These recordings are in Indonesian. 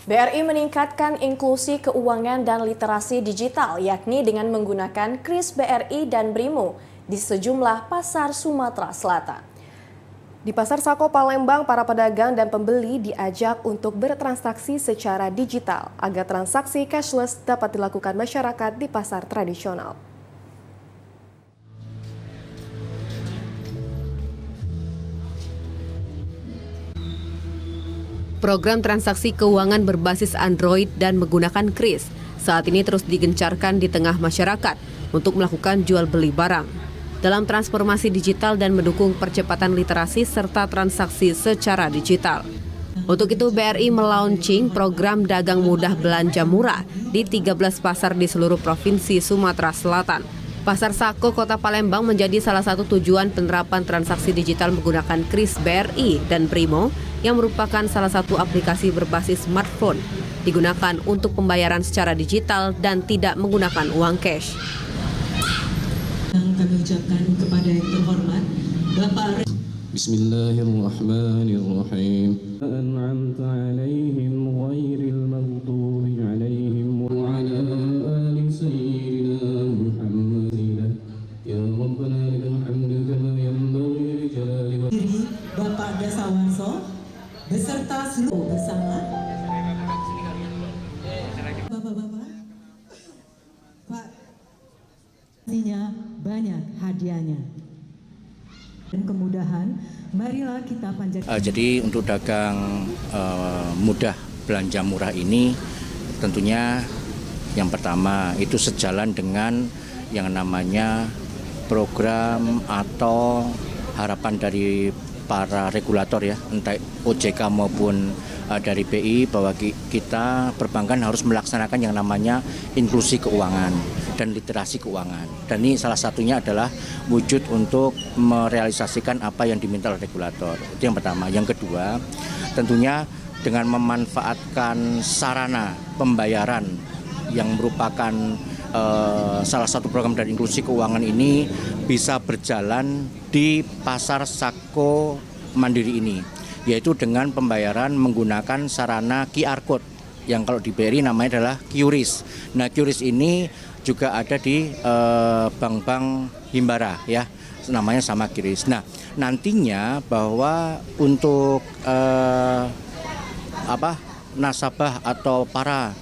BRI meningkatkan inklusi keuangan dan literasi digital, yakni dengan menggunakan KRIS BRI dan BRIMO di sejumlah pasar Sumatera Selatan. Di Pasar Sako Palembang, para pedagang dan pembeli diajak untuk bertransaksi secara digital agar transaksi cashless dapat dilakukan masyarakat di pasar tradisional. Program transaksi keuangan berbasis Android dan menggunakan KRIS saat ini terus digencarkan di tengah masyarakat untuk melakukan jual beli barang. Dalam transformasi digital dan mendukung percepatan literasi serta transaksi secara digital. Untuk itu BRI melaunching program dagang mudah belanja murah di 13 pasar di seluruh provinsi Sumatera Selatan. Pasar Sako Kota Palembang menjadi salah satu tujuan penerapan transaksi digital menggunakan KRIS BRI dan BRIMO yang merupakan salah satu aplikasi berbasis smartphone digunakan untuk pembayaran secara digital dan tidak menggunakan uang cash. Yang kami ucapkan kepada yang terhormat Bapak Bismillahirrahmanirrahim. An'amta 'alaihim ghairil maghdubi 'alaihim wa 'ala ali sayyidina Muhammadin. Ya Rabbana lakal hamdu kama yanbaghi li jalali wajhika. Bapak Dasawanso beserta seluruh bersama Bapak-bapak, Pak, artinya banyak hadiahnya dan kemudahan. Marilah kita panjatkan. Jadi untuk dagang mudah belanja murah ini tentunya yang pertama itu sejalan dengan yang namanya program atau harapan dari para regulator ya, entah OJK maupun dari BI, bahwa kita perbankan harus melaksanakan yang namanya inklusi keuangan dan literasi keuangan. Dan ini salah satunya adalah wujud untuk merealisasikan apa yang diminta oleh regulator. Itu yang pertama. Yang kedua, tentunya dengan memanfaatkan sarana pembayaran yang merupakan salah satu program dari inklusi keuangan ini bisa berjalan di Pasar Sako Mandiri ini, yaitu dengan pembayaran menggunakan sarana QR Code yang kalau di BRI namanya adalah QRIS. Nah, QRIS ini juga ada di bank-bank Himbara ya, namanya sama QRIS. Nah, nantinya bahwa untuk nasabah atau para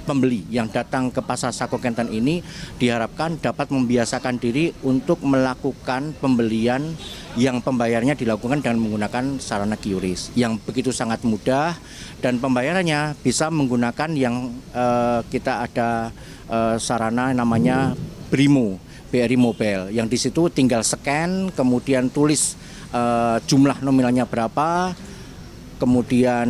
pembeli yang datang ke Pasar Sako Kentan ini diharapkan dapat membiasakan diri untuk melakukan pembelian yang pembayarannya dilakukan dengan menggunakan sarana QRIS yang begitu sangat mudah, dan pembayarannya bisa menggunakan yang kita ada sarana namanya BRIMO, BRI Mobile, yang di situ tinggal scan, kemudian tulis jumlah nominalnya berapa, kemudian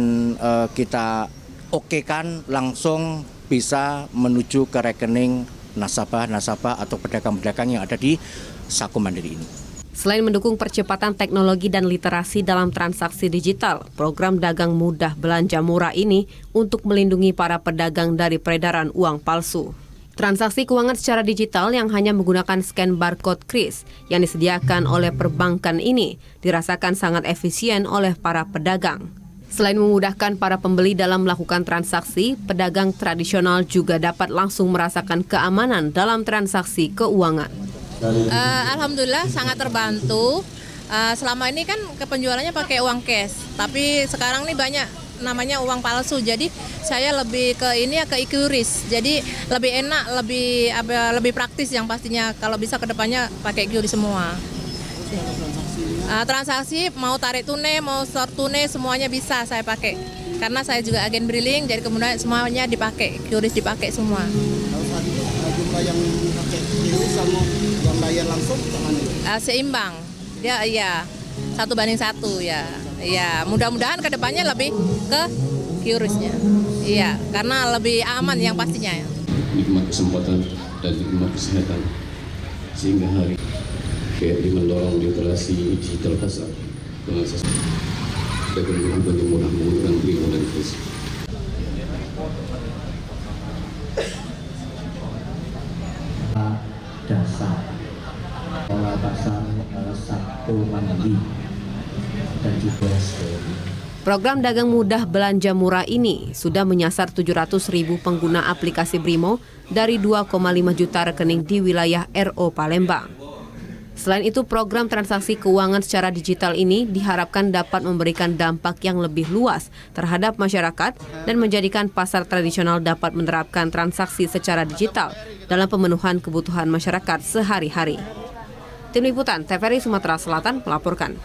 kita okekan langsung bisa menuju ke rekening nasabah-nasabah atau pedagang-pedagang yang ada di Sako Mandiri ini. Selain mendukung percepatan teknologi dan literasi dalam transaksi digital, program dagang mudah belanja murah ini untuk melindungi para pedagang dari peredaran uang palsu. Transaksi keuangan secara digital yang hanya menggunakan scan barcode KRIS yang disediakan oleh perbankan ini dirasakan sangat efisien oleh para pedagang. Selain memudahkan para pembeli dalam melakukan transaksi, pedagang tradisional juga dapat langsung merasakan keamanan dalam transaksi keuangan. Alhamdulillah sangat terbantu. Selama ini kan penjualannya pakai uang cash, tapi sekarang nih banyak namanya uang palsu. Jadi saya lebih ke QRIS. Jadi lebih enak, lebih praktis yang pastinya. Kalau bisa kedepannya pakai QRIS semua. Transaksi mau tarik tunai, mau store tunai, semuanya bisa saya pakai. Karena saya juga agen briling, jadi kemudian semuanya dipakai, QRIS dipakai semua. Kalau jumlah yang pakai QRIS sama yang bayar langsung bagaimana? Seimbang, dia iya 1:1 ya. Iya, mudah-mudahan kedepannya lebih ke QRIS-nya. Iya, karena lebih aman yang pastinya. Nikmat kesempatan dan nikmat kesehatan sehingga hari BRI mendorong literasi digital pasar dengan dengan mudah menggunakan BRIMO dan KRIS. Dasar pola pasar Sako Mandiri dan juga SPRI. Program dagang mudah belanja murah ini sudah menyasar 700.000 pengguna aplikasi Brimo dari 2,5 juta rekening di wilayah RO Palembang. Selain itu, program transaksi keuangan secara digital ini diharapkan dapat memberikan dampak yang lebih luas terhadap masyarakat dan menjadikan pasar tradisional dapat menerapkan transaksi secara digital dalam pemenuhan kebutuhan masyarakat sehari-hari. Tim Liputan TVRI Sumatera Selatan melaporkan.